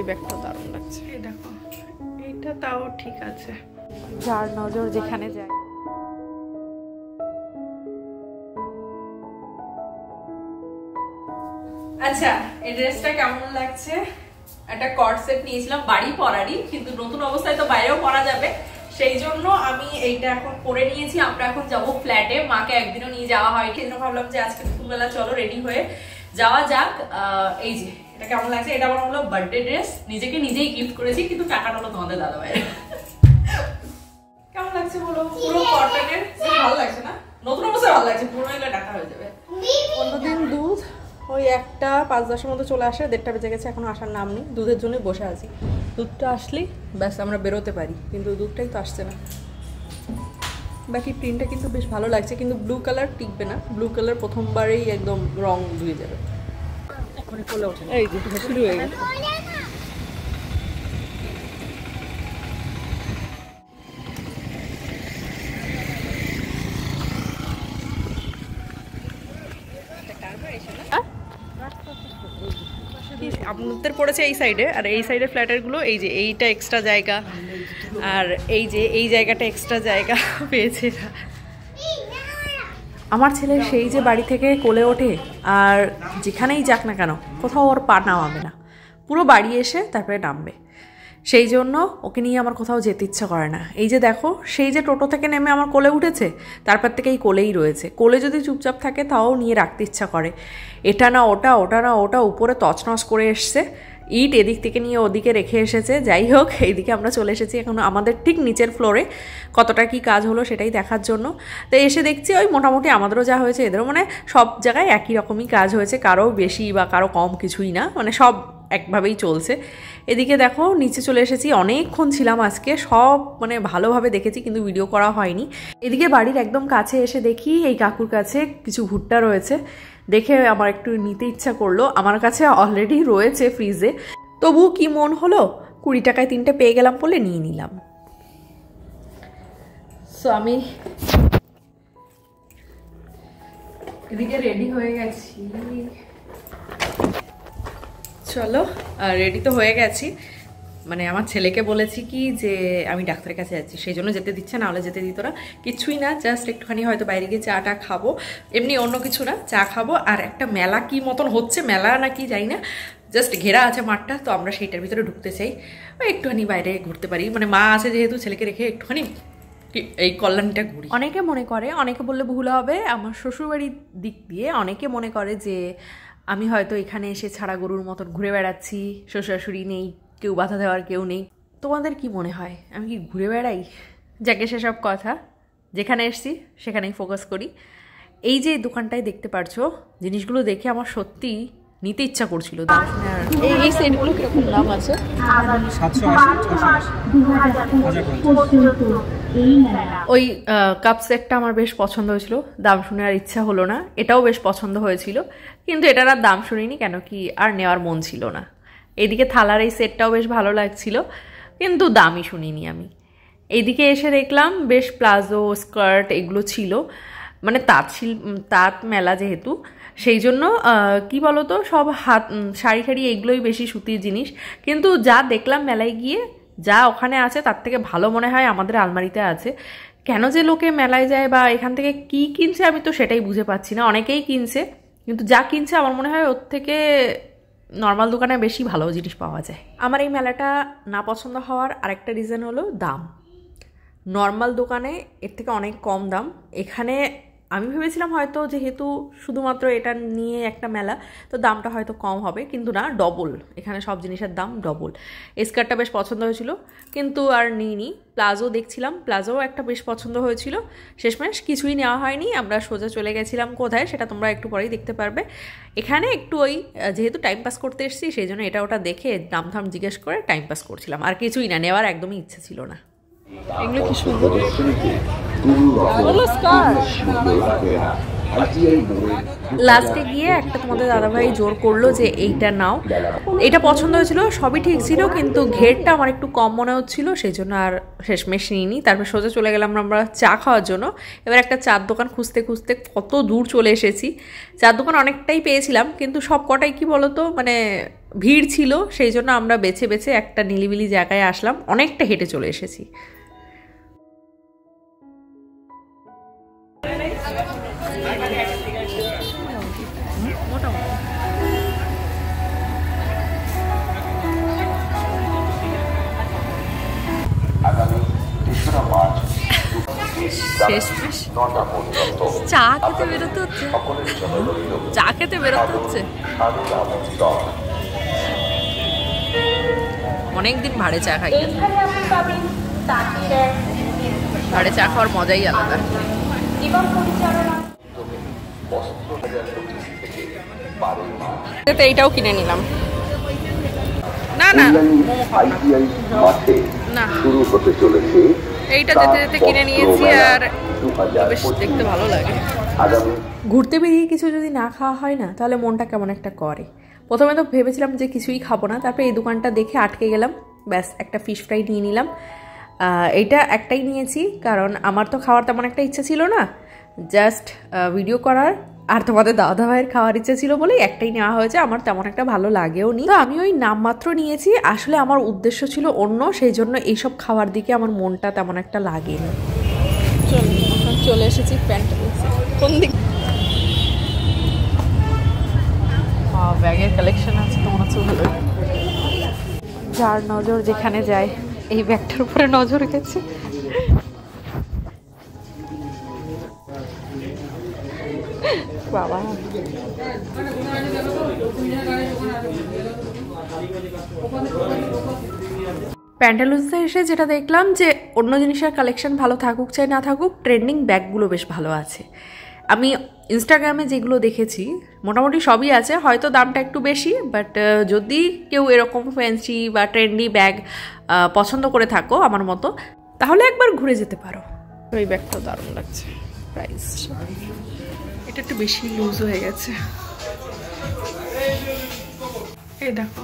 এই ব্যাগটা দারুণ লাগছে। এই দেখো, এইটা তাও ঠিক আছে, যার নজর যেখানে যায়। আচ্ছা, এই ড্রেসটা কেমন লাগছে? একটা কর্ড সেট নিয়েছিলাম বাড়ি পরারই, কিন্তু নতুন অবস্থায় তো বাইরেও পরা যাবে, সেই জন্য আমি এইটা এখন পরে নিয়েছি। আমরা এখন যাব ফ্ল্যাটে, মাকে একদিনও নিয়ে যাওয়া হয়, সেই জন্য ভাবলাম যে আজকে দুপুরবেলা চলো রেডি হয়ে যাওয়া যাক। এই যে এটা কেমন লাগছে, এটা আমার হলো বার্থডে ড্রেস, নিজেকে নিজেই গিফট করেছি, কিন্তু টাকাটা হলো তোমাদের দাদা ভাইয়ের। কেমন লাগছে বলো? পুরো কটনের, ভালো লাগছে না? নতুন অবস্থায় ভালো লাগছে, পুরো এগুলো টাকা হয়ে যাবে। অন্যদিন দুধ ওই 1টা 5-10 মতো চলে আসে, 1:30 বেজে গেছে, এখনো আসার নাম নেই। দুধের জন্য বসে আছি, দুধটা আসলেই ব্যাস আমরা বেরোতে পারি, কিন্তু দুধটাই তো আসছে না। বাকি প্রিন্টটা কিন্তু বেশ ভালো লাগছে, কিন্তু ব্লু কালার টিকবে না, ব্লু কালার প্রথমবারেই একদম রং ধুয়ে যাবে। এই যে শুরু হয়ে গেছে। আপনাদের পড়েছে এই সাইডে, আর এই সাইডে ফ্ল্যাটের গুলো এই যে এইটা এক্সট্রা জায়গা, আর এই যে এই জায়গাটা এক্সট্রা জায়গা পেয়েছে। আমার ছেলে সেই যে বাড়ি থেকে কোলে ওঠে, আর যেখানেই যাক না কেন কোথাও ওর পা নামাবে না, পুরো বাড়ি এসে তারপরে নামবে। সেই জন্য ওকে নিয়ে আমার কোথাও যেতে ইচ্ছা করে না। এই যে দেখো, সেই যে টোটো থেকে নেমে আমার কোলে উঠেছে, তারপর থেকে এই কোলেই রয়েছে। কোলে যদি চুপচাপ থাকে তাও নিয়ে রাখতে ইচ্ছা করে। এটা না ওটা, ওটা না ওটা, উপরে তছনছ করে এসছে, ইট এদিক থেকে নিয়ে ওদিকে রেখে এসেছে। যাই হোক, এইদিকে আমরা চলে এসেছি এখন আমাদের ঠিক নিচের ফ্লোরে। কতটা কি কাজ হলো সেটাই দেখার জন্য। তো এসে দেখছি ওই মোটামুটি আমাদেরও যা হয়েছে এদেরও, মানে সব জায়গায় একই রকমই কাজ হয়েছে, কারো বেশি বা কারো কম কিছুই না, মানে সব একভাবেই চলছে। এদিকে দেখো নিচে চলে এসেছি, অনেকক্ষণ ছিলাম আজকে, সব মানে ভালোভাবে দেখেছি, কিন্তু ভিডিও করা হয়নি। এদিকে বাড়ির একদম কাছে এসে দেখি এই কাকুর কাছে কিছু ভুট্টা রয়েছে, দেখে আমার একটু নিতে ইচ্ছা করলো। আমার কাছে অলরেডি রয়েছে ফ্রিজে, তবু কি মন হলো 20 টাকায় 3টে পেয়ে গেলাম বলে নিয়ে নিলাম। সো আমি এদিকে রেডি হয়ে গেছি, চলো। রেডি তো হয়ে গেছি, মানে আমার ছেলেকে বলেছি কি যে আমি ডাক্তারের কাছে যাচ্ছি, সেই জন্য যেতে দিচ্ছে, না হলে যেতে দিত না। কিছুই না, জাস্ট একটুখানি হয়তো বাইরে গিয়ে চাটা খাবো, এমনি অন্য কিছু না, চা খাবো। আর একটা মেলা কি মতন হচ্ছে, মেলা না কি জানি না, জাস্ট ঘেরা আছে মাঠটা, তো আমরা সেইটার ভিতরে ঢুকতে চাই, একটুখানি বাইরে ঘুরতে পারি, মানে মা আছে যেহেতু ছেলেকে রেখে একটুখানি এই কল্যাণটা ঘুরি। অনেকে মনে করে, অনেকে বললে ভুল হবে, আমার শ্বশুরবাড়ির দিক দিয়ে অনেকে মনে করে যে আমি হয়তো এখানে এসে ছাড়া গরুর মতন ঘুরে বেড়াচ্ছি, শ্বশুর-শাশুড়ি নেই, কেউ বাধা দেওয়ার কেউ নেই। তোমাদের কি মনে হয় আমি কি ঘুরে বেড়াই? যাকে সেসব কথা, যেখানে এসছি সেখানেই ফোকাস করি। এই যে দোকানটায় দেখতে পারছো, জিনিসগুলো দেখে আমার সত্যি নিতে ইচ্ছা করছিল। এই সেটগুলো কিরকম দাম আছে? ওই কাপ সেটটা আমার বেশ পছন্দ হয়েছিল, দাম শুনে আর ইচ্ছা হলো না। এটাও বেশ পছন্দ হয়েছিল, কিন্তু এটার আর দাম শুনিনি, কেন কি আর নেওয়ার মন ছিল না। এইদিকে থালার এই সেটটাও বেশ ভালো লাগছিল, কিন্তু দামই শুনিনি আমি। এইদিকে এসে দেখলাম বেশ প্লাজো, স্কার্ট এগুলো ছিল, মানে তাঁত মেলা যেহেতু, সেই জন্য কি বলতো, সব হাত শাড়ি ঠাড়ি এগুলোই বেশি সুতির জিনিস। কিন্তু যা দেখলাম মেলায় গিয়ে, যা ওখানে আছে তার থেকে ভালো মনে হয় আমাদের আলমারিতে আছে। কেন যে লোকে মেলায় যায় বা এখান থেকে কি কিনছে আমি তো সেটাই বুঝে পাচ্ছি না। অনেকেই কিনছে, কিন্তু যা কিনছে আমার মনে হয় ওর থেকে নর্মাল দোকানে বেশি ভালো জিনিস পাওয়া যায়। আমার এই মেলাটা না পছন্দ হওয়ার আরেকটা রিজন হলো দাম। নর্মাল দোকানে এর থেকে অনেক কম দাম, এখানে আমি ভেবেছিলাম হয়তো যেহেতু শুধুমাত্র এটা নিয়ে একটা মেলা, তো দামটা হয়তো কম হবে, কিন্তু না, ডবল। এখানে সব জিনিসের দাম ডবল। স্কার্টটা বেশ পছন্দ হয়েছিল, কিন্তু আর নিইনি। প্লাজো দেখছিলাম, প্লাজো একটা বেশ পছন্দ হয়েছিল, শেষমেশ কিছুই নেওয়া হয়নি। আমরা সোজা চলে গেছিলাম কোথায় সেটা তোমরা একটু পরেই দেখতে পারবে। এখানে একটু ওই যেহেতু টাইম পাস করতে এসেছি, সেই জন্য এটা ওটা দেখে দাম ধাম জিজ্ঞেস করে টাইম পাস করছিলাম, আর কিছুই না, নেওয়ার একদমই ইচ্ছা ছিল না। এগুলো কি সুন্দর, লাস্টে গিয়ে একটা তোমাদের দাদাভাই জোর করলো যে এইটা নাও। এটা পছন্দ হয়েছিল, সবই ঠিক ছিল, কিন্তু ঘেরটা আমার একটু কম মনে হচ্ছিল, সেই জন্য আর শেষমেশ নিইনি। তারপর সোজা চলে গেলাম আমরা চা খাওয়ার জন্য। এবার একটা চার দোকান খুঁজতে খুঁজতে কত দূর চলে এসেছি। চার দোকান অনেকটাই পেয়েছিলাম, কিন্তু সব কটাই কি বলতো, মানে ভিড় ছিল, সেই জন্য আমরা বেছে বেছে একটা নিলিবিলি জায়গায় আসলাম, অনেকটা হেঁটে চলে এসেছি। চা খেতে বেরোতে হচ্ছে, চা খেতে বেরোতে হচ্ছে। অনেকদিন ভাড়ে চা খাই, ভাড়ে চা খাওয়ার মজাই আলাদা। এইটাও কিনে নিলাম। না না না, শুরু হতে চলেছে, এইটা যেতে যেতে কিনে নিয়েছি, আর বেশ দেখতে ভালো লাগে। ঘুরতে বেরিয়ে কিছু যদি না খাওয়া হয় না, তাহলে মনটা কেমন একটা করে। প্রথমে তো ভেবেছিলাম যে কিছুই খাবো না, তারপরে এই দোকানটা দেখে আটকে গেলাম, ব্যাস একটা ফিশ ফ্রাই নিয়ে নিলাম। এইটা একটাই নিয়েছি, কারণ আমার তো খাওয়ার তেমন একটা ইচ্ছা ছিল না, জাস্ট ভিডিও করার আর তোমাদের দাদা ভাইয়ের খাওয়ার ইচ্ছা ছিল বলেই একটাই নেওয়া হয়েছে। আমার তেমন একটা ভালো লাগেও নি, তো আমি ওই নামমাত্র নিয়েছি। আসলে আমার উদ্দেশ্য ছিল অন্য, সেই জন্য এইসব খাওয়ার দিকে আমার মনটা তেমন একটা লাগেনি। চলে এসেছি প্যান্টালুন্সে। কোন দিক? ব্যাগের কালেকশন আছে তো মনে হচ্ছে ভালো। যার নজর যেখানে যায়, এই ব্যাগটার উপরে নজর গেছে। বাবা, প্যান্টালুন্সে এসে যেটা দেখলাম যে অন্য জিনিসের কালেকশন ভালো থাকুক চাই না থাকুক, ট্রেন্ডিং ব্যাগগুলো বেশ ভালো আছে। আমি ইনস্টাগ্রামে যেগুলো দেখেছি মোটামুটি সবই আছে, হয়তো দামটা একটু বেশি, বাট যদি কেউ এরকম ফ্যান্সি বা ট্রেন্ডি ব্যাগ পছন্দ করে থাকো আমার মতো, তাহলে একবার ঘুরে যেতে পারো। এই ব্যাগটা দারুণ লাগছে। প্রাইস এটা একটু বেশি লুজ হয়ে গেছে। এই দেখো,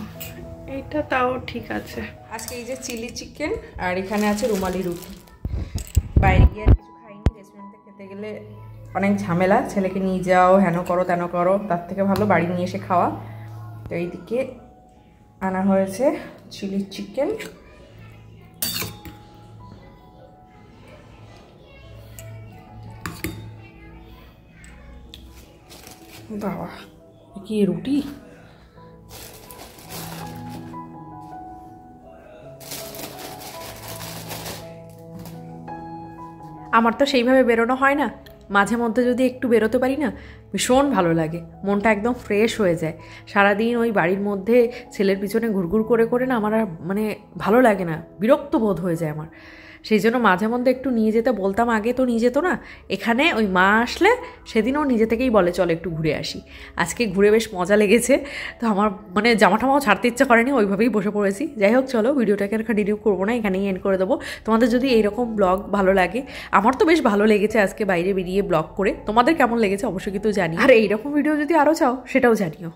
এইটা তাও ঠিক আছে। আজকে এই যে চিলি চিকেন আর এখানে আছে রুমালি রুটি। বাইরে গিয়ে আর কিছু খাইনি, রেস্টুরেন্টে খেতে গেলে অনেক ঝামেলা, ছেলেকে নিয়ে যাও, হেন করো তেন করো, তার থেকে ভালো বাড়ি নিয়ে এসে খাওয়া। তো এইদিকে আনা হয়েছে চিলি চিকেন, বাবা কি রুটি! আমার তো সেইভাবে বেরোনো হয় না, মাঝে মধ্যে যদি একটু বেরোতে পারি না, ভীষণ ভালো লাগে, মনটা একদম ফ্রেশ হয়ে যায়। সারাদিন ওই বাড়ির মধ্যে ছেলের পিছনে ঘুরঘুর করে করে না আমার আর মানে ভালো লাগে না, বিরক্ত বোধ হয়ে যায় আমার। সেই জন্য মাঝে মধ্যে একটু নিয়ে যেতে বলতাম, আগে তো নিয়ে যেত না। এখানে ওই মা আসলে সেদিনও নিজে থেকেই বলে চল একটু ঘুরে আসি। আজকে ঘুরে বেশ মজা লেগেছে, তো আমার মানে জামা টামাও ছাড়তে ইচ্ছা করেনি, ওইভাবেই বসে পড়েছি। যাই হোক, চলো ভিডিওটাকে আর কন্টিনিউ করবো না, এখানেই এন্ড করে দেবো। তোমাদের যদি এইরকম ব্লগ ভালো লাগে, আমার তো বেশ ভালো লেগেছে আজকে বাইরে বেরিয়ে ব্লগ করে, তোমাদের কেমন লেগেছে অবশ্যই কিন্তু জানি, আর এইরকম ভিডিও যদি আরও চাও সেটাও জানিও।